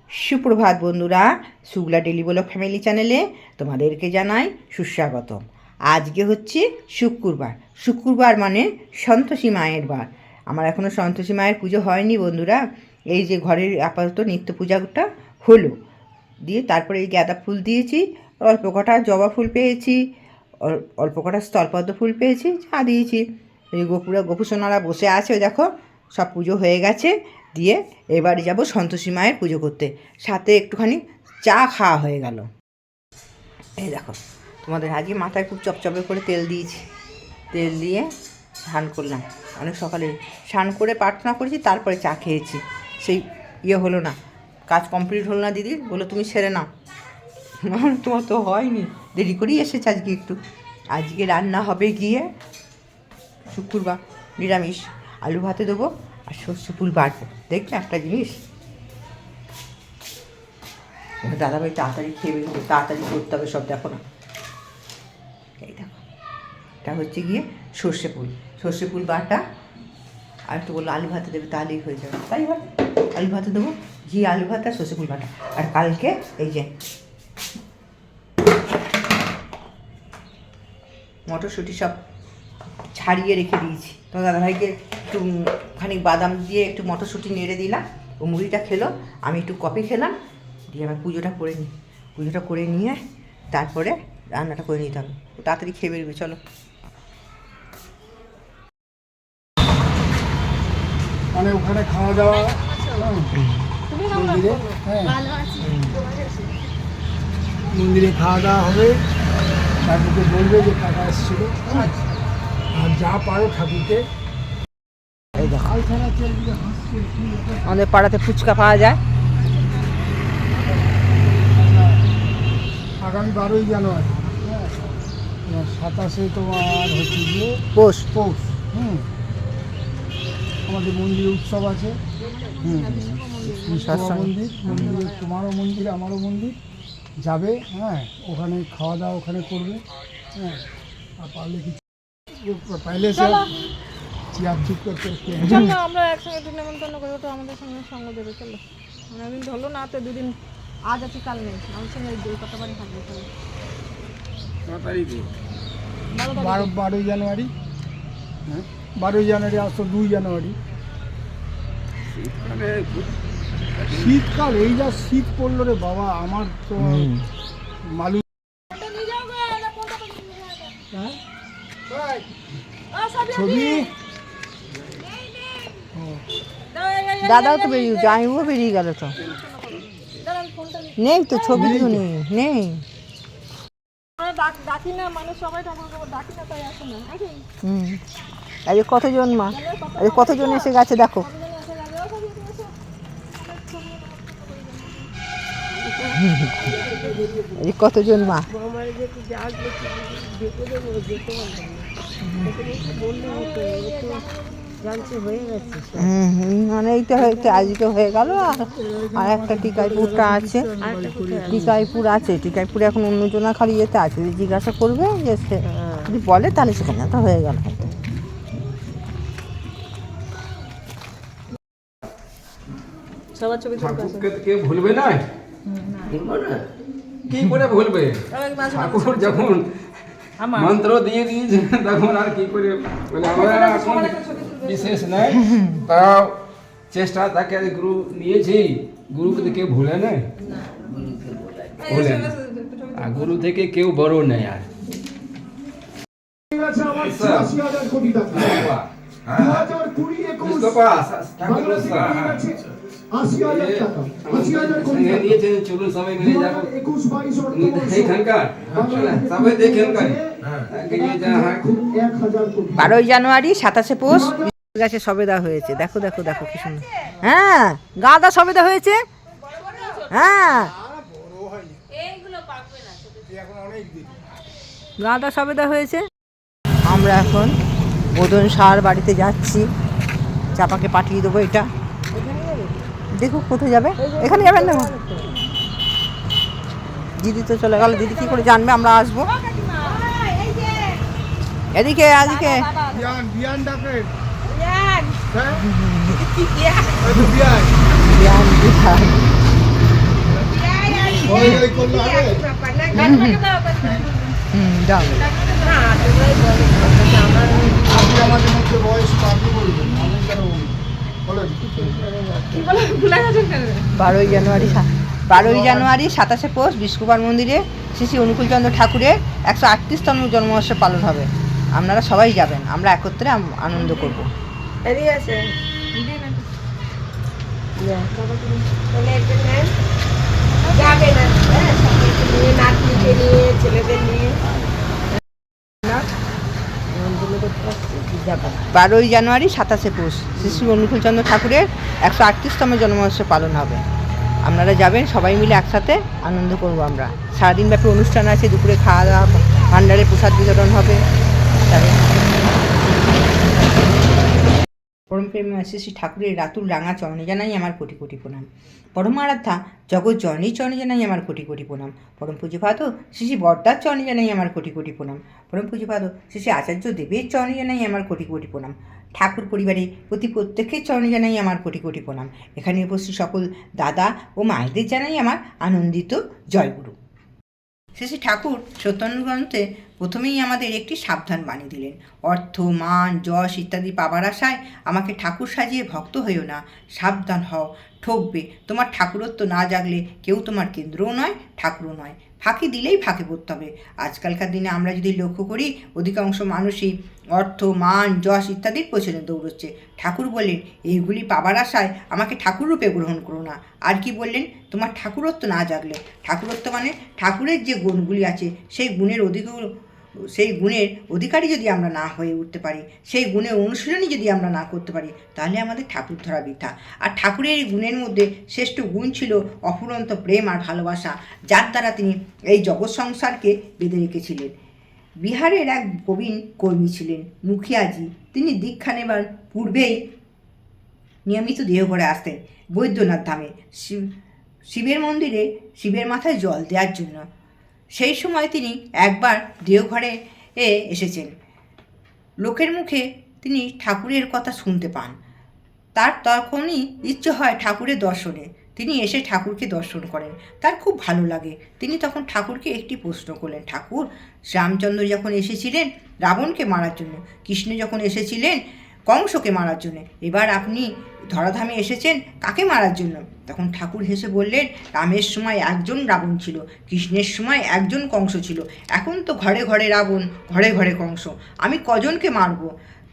সুপ্রভাত বন্ধুরা, Shukla daily blog family চ্যানেলে তোমাদেরকে জানাই সুস্বাগতম। আজকে হচ্ছে শুক্রবার মানে সন্তোষী মায়ের বার। আমার এখনও সন্তোষী মায়ের পুজো হয়নি বন্ধুরা। এই যে ঘরের আপাতত নিত্য পূজাটা হলো, দিয়ে তারপরে এই গাঁদা ফুল দিয়েছি, অল্প কটা জবা ফুল পেয়েছি, অল্প কটা স্থলপদ্ম ফুল পেয়েছি, চা দিয়েছি। এই গোপুসোনারা বসে আছে, দেখো সব পুজো হয়ে গেছে। দিয়ে এবারে যাব সন্তোষী মায়ের পুজো করতে, সাথে একটুখানি চা খাওয়া হয়ে গেল। এই দেখো তোমাদের আজকে মাথায় খুব চপচপে করে তেল দিয়েছি, তেল দিয়ে স্নান করলাম। অনেক সকালে স্নান করে প্রার্থনা করেছি, তারপরে চা খেয়েছি। সেই হলো না, কাজ কমপ্লিট হলো না। দিদি বলো তুমি সেরে নাও। তোমার তো হয়নি, দেরি করেই এসেছে আজকে একটু। আজকে রান্না হবে গিয়ে শুক্রবার নিরামিষ, আলু ভাতে দেবো আর সর্ষে ফুল বাটবো। দেখবে একটা জিনিস, দাদাভাই তাড়াতাড়ি খেয়ে বেরোবে, তাড়াতাড়ি করতে হবে সব। দেখো না, এই দেখো এটা হচ্ছে গিয়ে সর্ষে ফুল বাটা। আর একটু বললো আলু ভাতে দেবে, তাহলেই হয়ে যাবে। তাই হবে, আলু ভাতে দেবো, ঘি আলু ভাত আর সর্ষে ফুল বাটা। আর কালকে এই যে মটরশুঁটি সব ছাড়িয়ে রেখে দিয়েছি। তোমার দাদাভাইকে একটু খানিক বাদাম দিয়ে একটু মটরশুঁটি নেড়ে দিলাম, ও মুড়িটা খেলো, আমি একটু কফি খেলাম। দিয়ে আমার পুজোটা করে নিয়ে তারপরে রান্নাটা করে নিতে হবে। তাড়াতাড়ি খেয়ে বেরোবে, চলো। মানে ওখানে খাওয়া দাওয়া মন্দিরে খাওয়া দাওয়া হবে, তারপরে বলবে যে টাকা এসেছিল। আর যা পারো ঠাকুরকে। আমাদের পাড়াতে ফুচকা পাওয়া যায়। আগামী 12ই জানুয়ারি, 27 তোমার হচ্ছে গিয়ে পৌষ। আমাদের মন্দিরে উৎসব আছে। মন্দিরে তোমারও মন্দির আমারও মন্দির যাবে। ওখানে খাওয়া দাওয়া ওখানে করবে। আর পারলে কিছু পাইলে চেয়ার ঠিক করতে আমরা একসঙ্গে একটু নেমন্তন্ন করবো, তো আমাদের সঙ্গে সঙ্গ দেবে। চলো, অনেকদিন ধরলো না তো, দুদিন আজ আছে কাল নেই, আমার সঙ্গে কত বাড়ি থাকবে। চলো 12 জানুয়ারি। 12 জানুয়ারি আসতো 2 জানুয়ারি। শীতকাল, এই যা শীত পড়লো রে বাবা, আমার তো মালু। ছবি দাদাও তো বেরিয়ে জামাইবাবু বেরিয়ে গেল, তো নেই তো, ছবি তো নেই। ডাকি না মানুষ, সবাই ডাকি না, তাই আসে না। আরে কতজন মা, আরে কতজন এসে গেছে দেখো। এই কতজন মা, মানে এইটা হয়তো আজকে হয়ে গেল। আর একটা টিকাইপুরটা আছে, টিকাইপুরে এখন অন্যজনা খালি যেতে আছে। যদি জিজ্ঞাসা করবে যে সে যদি বলে তাহলে সেখানে তো হয়ে গেল হয়তো। সবার ছবি কেউ ভুলবে না, কি করে ভুলবে? ঠাকুর যখন মন্ত্র দিয়ে দিয়েছে তখন আর কি করে, মানে আমরা এখন বিশেষ নাই, তাও চেষ্টা তাকে গুরু নিয়েছি, গুরুকে কেউ ভুলে নাই, ভুলে না। আর গুরু থেকে কেউ বড় নেই। আর চলুন সবাই মিলে যাবো সেইখানকার, সবাই দেখেন। 12 জানুয়ারি 27 পৌষ গাছে সবেদা হয়েছে। দেখো দেখো দেখো কি সুন্দর। হ্যাঁ, গাঁদা সবেদা হয়েছে। হ্যাঁ, গাঁদা সবেদা হয়েছে। আমরা এখন বোধন সার বাড়িতে যাচ্ছি, চাপাকে পাঠিয়ে দেবো। এটা দেখো কোথায় যাবে, এখানে যাবেন না? দিদি তো চলে গেল, দিদি কি করে জানবে আমরা আসবো? এদিকে এদিকে ওই করলে হবে যাও আপনি আমাদের মধ্যে বয়স পার্টি বলবেন আমি কেন বলেন 12ই জানুয়ারি 27শে পৌষ বিষ্ণুবার মন্দিরে শ্রী শ্রী অনুকূলচন্দ্র ঠাকুরের 138তম জন্মোৎসব পালন হবে। আপনারা সবাই যাবেন, আমরা একত্রে আনন্দ করব। বারোই জানুয়ারি 27শে পৌষ শ্রী শ্রী অনুকূলচন্দ্র ঠাকুরের 138তম জন্মোৎসব পালন হবে। আপনারা যাবেন, সবাই মিলে একসাথে আনন্দ করব। আমরা সারাদিন ব্যাপী অনুষ্ঠান আছে, দুপুরে খাওয়া দাওয়া, ভান্ডারে প্রসাদ বিতরণ হবে। পরম প্রেমী শ্রী শ্রী ঠাকুরের রাতুল রাঙা চরণে জানাই আমার কোটি কোটি প্রণাম। পরমারাধ্যা জগৎ জননীর চরণে জানাই আমার কোটি কোটি প্রণাম। পরম পূজ্যপাদ শ্রী শ্রী বরদার চরণে জানাই আমার কোটি কোটি প্রণাম। পরম পূজ্যপাদ শ্রী শ্রী আচার্য দেবের চরণে জানাই আমার কোটি কোটি প্রণাম। ঠাকুর পরিবারের প্রত্যেকের চরণে জানাই আমার কোটি কোটি প্রণাম। এখানে উপস্থিত সকল দাদা ও মায়েদের জানাই আমার আনন্দিত জয়গুরু। শ্রী শ্রী ঠাকুর সত্যনারায়ণ গ্রন্থে প্রথমেই আমাদের একটি সাবধান বাণী দিলেন। অর্থ, মান, যশ ইত্যাদি পাবার আশায় আমাকে ঠাকুর সাজিয়ে ভক্ত হইও না, সাবধান হও, ঠকবে। তোমার ঠাকুরত্ব না জাগলে কেউ তোমার কেন্দ্রও নয়, ঠাকুরও নয়। ফাঁকি দিলেই ফাঁকে পড়তে হবে। আজকালকার দিনে আমরা যদি লক্ষ্য করি, অধিকাংশ মানুষই অর্থ, মান, যশ ইত্যাদির পেছনে দৌড়চ্ছে। ঠাকুর বললেন, এইগুলি পাবার আশায় আমাকে ঠাকুর রূপে গ্রহণ করো না। আর কি বললেন? তোমার ঠাকুরত্ব না জাগলে। ঠাকুরত্ব মানে ঠাকুরের যে গুণগুলি আছে সেই গুণের অধিকারী যদি আমরা না হয়ে উঠতে পারি, সেই গুণের অনুশীলনই যদি আমরা না করতে পারি, তাহলে আমাদের ঠাকুর ধরা বৃথা। আর ঠাকুরের এই গুণের মধ্যে শ্রেষ্ঠ গুণ ছিল অফুরন্ত প্রেম আর ভালোবাসা, যার দ্বারা তিনি এই জগৎ সংসারকে বেঁধে রেখেছিলেন। বিহারের এক প্রবীণ কর্মী ছিলেন মুখিয়াজি। তিনি দীক্ষা নেবার পূর্বেই নিয়মিত দেওঘরে আসতেন বৈদ্যনাথ ধামে শিবের মন্দিরে শিবের মাথায় জল দেওয়ার জন্য। সেই সময় তিনি একবার দেওঘরে এসেছেন। লোকের মুখে তিনি ঠাকুরের কথা শুনতে পান। তার তখনই ইচ্ছে হয় ঠাকুরের দর্শনে। তিনি এসে ঠাকুরকে দর্শন করেন। তার খুব ভালো লাগে। তিনি তখন ঠাকুরকে একটি প্রশ্ন করলেন, ঠাকুর, রামচন্দ্র যখন এসেছিলেন রাবণকে মারার জন্য, কৃষ্ণ যখন এসেছিলেন কংসকে মারার জন্য, এবার আপনি ধরাধামে এসেছেন কাকে মারার জন্য? তখন ঠাকুর হেসে বললেন, রামের সময় একজন রাবণ ছিল, কৃষ্ণের সময় একজন কংস ছিল, এখন তো ঘরে ঘরে রাবণ, ঘরে ঘরে কংস, আমি কজনকে মারব?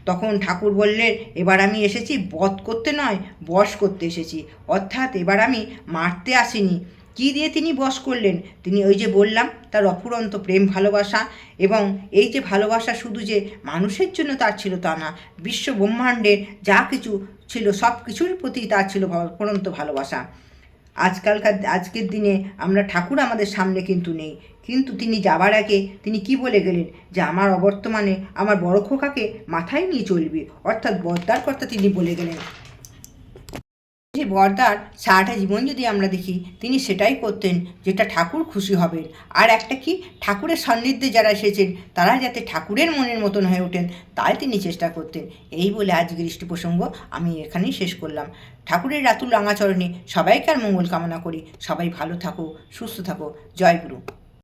তখন ঠাকুর বললেন, এবার আমি এসেছি বধ করতে নয়, বশ করতে এসেছি। অর্থাৎ এবার আমি মারতে আসিনি। কী দিয়ে তিনি বশ করলেন? তিনি ওই যে বললাম, তার অফুরন্ত প্রেম ভালোবাসা। এবং এই যে ভালোবাসা শুধু যে মানুষের জন্য তার ছিল তা না, বিশ্ব ব্রহ্মাণ্ডের যা কিছু ছিল সব কিছুর প্রতি তার ছিল অফুরন্ত ভালোবাসা। আজকের দিনে আমরা ঠাকুর আমাদের সামনে কিন্তু নেই, কিন্তু তিনি যাবার আগে তিনি কি বলে গেলেন? যে আমার অবর্তমানে আমার বড় খোকাকে মাথায় নিয়ে চলবে, অর্থাৎ বদ্দার কথা তিনি বলে গেলেন। যে বর্দার সারাটা জীবন যদি আমরা দেখি, তিনি সেটাই করতেন যেটা ঠাকুর খুশি হবেন। আর একটা কি, ঠাকুরের সান্নিধ্যে যারা এসেছেন তারা যাতে ঠাকুরের মনের মতন হয়ে ওঠেন, তাই তিনি চেষ্টা করতেন। এই বলে আজকের ইষ্ট প্রসঙ্গ আমি এখানেই শেষ করলাম। ঠাকুরের রাতুল রাঙাচরণে সবাইকার মঙ্গল কামনা করি। সবাই ভালো থাকো, সুস্থ থাকো। জয় গুরু।